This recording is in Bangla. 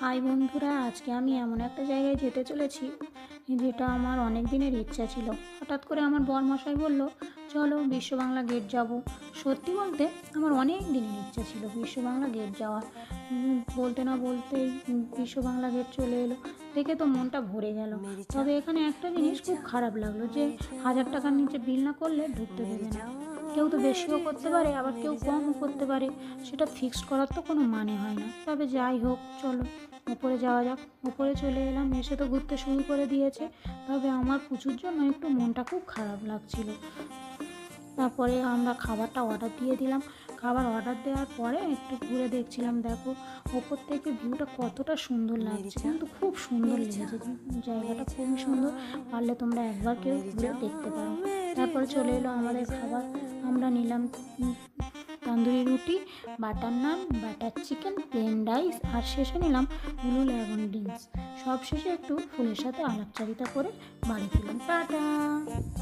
হাই বন্ধুরা, আজকে আমি এমন একটা জায়গায় যেতে চলেছি যেটা আমার অনেক দিনের ইচ্ছা ছিল। হঠাৎ করে আমার বরমশাই বলল, চলো বিশ্ব বাংলা গেট যাব। সত্যি বলতে আমার অনেক দিনের ইচ্ছা ছিল বিশ্ব বাংলা গেট যাওয়ার। বলতে না বলতেই বিশ্ব বাংলা গেট চলে এলো, দেখে তো মনটা ভরে গেল। তবে এখানে একটা জিনিস খুব খারাপ লাগলো, যে 1000 টাকার নিচে বিল না করলে ঢুকতে দেবে না। কেউ তো বেশিও করতে পারে, আবার কেউ কমও করতে পারে, সেটা ফিক্সড করার তো কোনো মানে হয় না। তবে যাই হোক, চলো উপরে যাওয়া যাক। উপরে চলে এলাম, এসে তো ঘুরতে শুরু করে দিয়েছে। তবে আমার পুজোর জন্য একটু মনটা খুব খারাপ লাগছিল। তারপরে আমরা খাবারটা অর্ডার দিয়ে দিলাম। খাবার অর্ডার দেওয়ার পরে একটু ঘুরে দেখছিলাম, দেখো ওপর থেকে ভিউটা কতটা সুন্দর লাগছে, কিন্তু খুব সুন্দর লেগেছে, জায়গাটা খুবই সুন্দর। পারলে তোমরা একবার কেউ ঘুরে দেখতে পারো। তারপরে চলে এলো আমাদের খাবার। আমরা নিলাম তন্দুরি রুটি, বাটার নান, বাটার চিকেন, প্লেন রাইস, আর শেষে নিলাম ব্লু লেমন ড্রিঙ্কস। সব শেষে একটু ফুলের সাথে আলাপচারিতা করে বাড়ি ফিরলাম। টাটা।